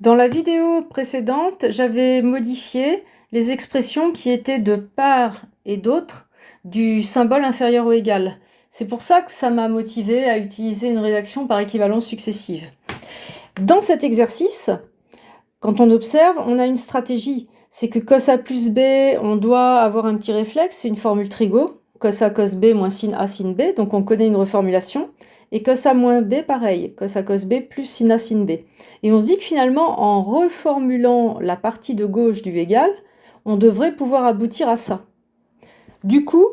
Dans la vidéo précédente, j'avais modifié les expressions qui étaient de part et d'autre du symbole inférieur ou égal. C'est pour ça que ça m'a motivé à utiliser une rédaction par équivalence successive. Dans cet exercice, quand on observe, on a une stratégie. C'est que cos A plus B, on doit avoir un petit réflexe, c'est une formule trigo. Cos A cos B moins sin A sin B, donc on connaît une reformulation. Et cos A moins B, pareil, cos A cos B plus sin A sin B. Et on se dit que finalement, en reformulant la partie de gauche du égal, on devrait pouvoir aboutir à ça. Du coup,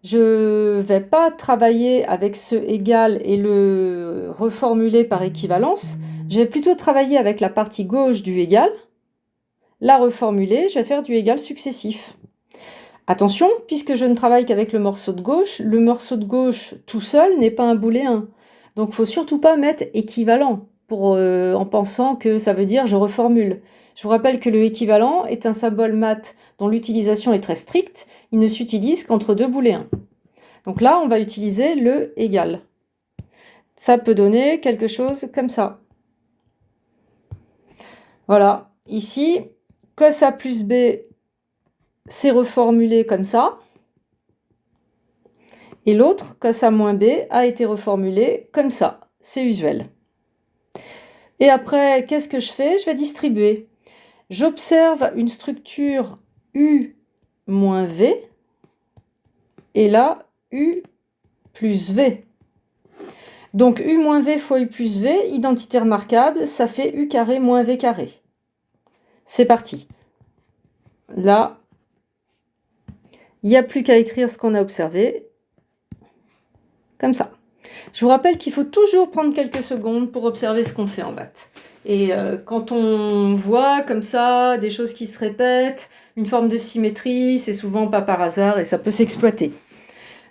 je ne vais pas travailler avec ce égal et le reformuler par équivalence. Je vais plutôt travailler avec la partie gauche du égal, la reformuler, je vais faire du égal successif. Attention, puisque je ne travaille qu'avec le morceau de gauche tout seul n'est pas un booléen. Donc il ne faut surtout pas mettre équivalent en pensant que ça veut dire je reformule. Je vous rappelle que le équivalent est un symbole math dont l'utilisation est très stricte. Il ne s'utilise qu'entre deux booléens. Donc là, on va utiliser le égal. Ça peut donner quelque chose comme ça. Voilà, ici, cos A plus B, c'est reformulé comme ça. Et l'autre, cos A moins B, a été reformulé comme ça. C'est usuel. Et après, qu'est-ce que je fais? Je vais distribuer. J'observe une structure U moins V. Et là, U plus V. Donc U moins V fois U plus V, identité remarquable, ça fait U carré moins V carré. C'est parti. Là, il n'y a plus qu'à écrire ce qu'on a observé. Comme ça. Je vous rappelle qu'il faut toujours prendre quelques secondes pour observer ce qu'on fait en maths. Et quand on voit comme ça des choses qui se répètent, une forme de symétrie, c'est souvent pas par hasard et ça peut s'exploiter.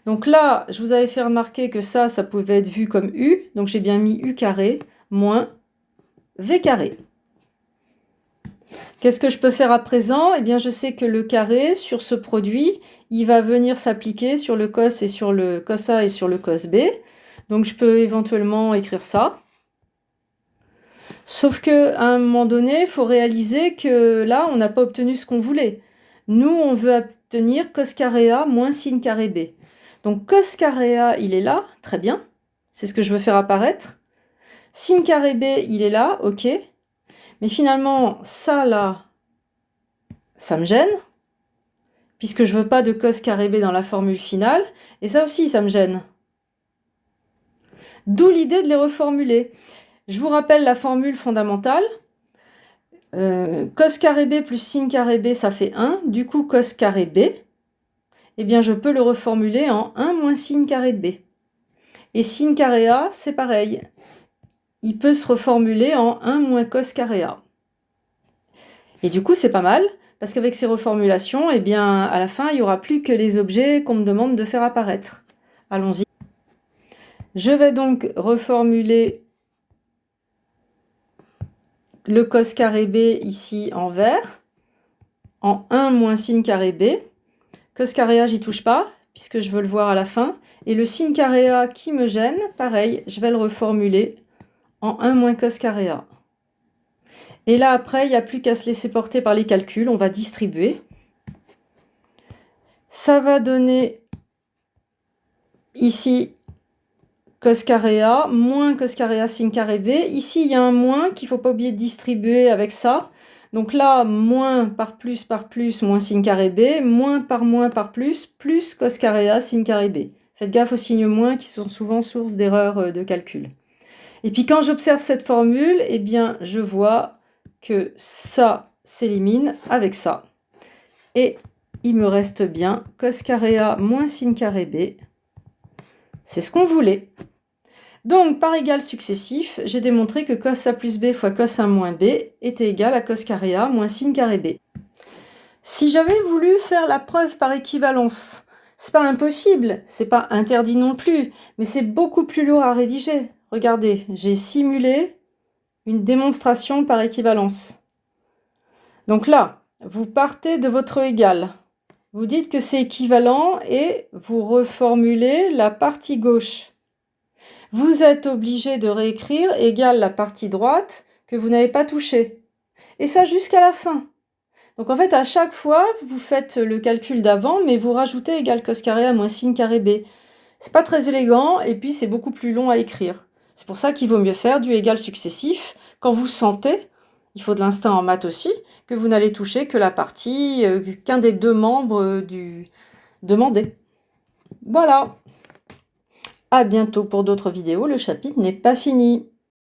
Donc là, je vous avais fait remarquer que ça pouvait être vu comme U. Donc j'ai bien mis U carré moins V carré. Qu'est-ce que je peux faire à présent? Eh bien, je sais que le carré, sur ce produit, il va venir s'appliquer sur le cos et sur le cos A et sur le cos B. Donc, je peux éventuellement écrire ça. Sauf qu'à un moment donné, il faut réaliser que là, on n'a pas obtenu ce qu'on voulait. Nous, on veut obtenir cos carré A moins sin carré B. Donc, cos carré A, il est là, très bien. C'est ce que je veux faire apparaître. Sin carré B, il est là, ok. Mais finalement, ça, là, ça me gêne, puisque je ne veux pas de cos carré B dans la formule finale. Et ça aussi, ça me gêne. D'où l'idée de les reformuler. Je vous rappelle la formule fondamentale. Cos carré B plus sin carré B, ça fait 1. Du coup, cos carré B, eh bien, je peux le reformuler en 1 moins sin carré de B. Et sin carré A, c'est pareil. Il peut se reformuler en 1 moins cos carré A. Et du coup, c'est pas mal, parce qu'avec ces reformulations, eh bien, à la fin, il n'y aura plus que les objets qu'on me demande de faire apparaître. Allons-y. Je vais donc reformuler le cos carré B ici en vert, en 1 moins sin carré B. Cos carré A, j'y touche pas, puisque je veux le voir à la fin. Et le sin carré A qui me gêne, pareil, je vais le reformuler en 1 moins cos carré A. Et là, après, il n'y a plus qu'à se laisser porter par les calculs. On va distribuer. Ça va donner ici cos carré A moins cos carré A sin carré B. Ici, il y a un moins qu'il ne faut pas oublier de distribuer avec ça. Donc là, moins par plus, moins sin carré B, moins par plus cos carré A sin carré B. Faites gaffe aux signes moins qui sont souvent source d'erreurs de calcul. Et puis quand j'observe cette formule, eh bien, je vois que ça s'élimine avec ça. Et il me reste bien cos carré A moins sin carré B. C'est ce qu'on voulait. Donc, par égal successif, j'ai démontré que cos A plus B fois cos A moins B était égal à cos carré A moins sin carré B. Si j'avais voulu faire la preuve par équivalence, c'est pas impossible, c'est pas interdit non plus, mais c'est beaucoup plus lourd à rédiger. Regardez, j'ai simulé une démonstration par équivalence. Donc là, vous partez de votre égal. Vous dites que c'est équivalent et vous reformulez la partie gauche. Vous êtes obligé de réécrire égal la partie droite que vous n'avez pas touchée. Et ça jusqu'à la fin. Donc en fait, à chaque fois, vous faites le calcul d'avant, mais vous rajoutez égal cos carré A moins sin carré B. C'est pas très élégant, et puis c'est beaucoup plus long à écrire. C'est pour ça qu'il vaut mieux faire du égal successif quand vous sentez, il faut de l'instinct en maths aussi, que vous n'allez toucher que la partie, qu'un des deux membres du demandé. Voilà. À bientôt pour d'autres vidéos, le chapitre n'est pas fini.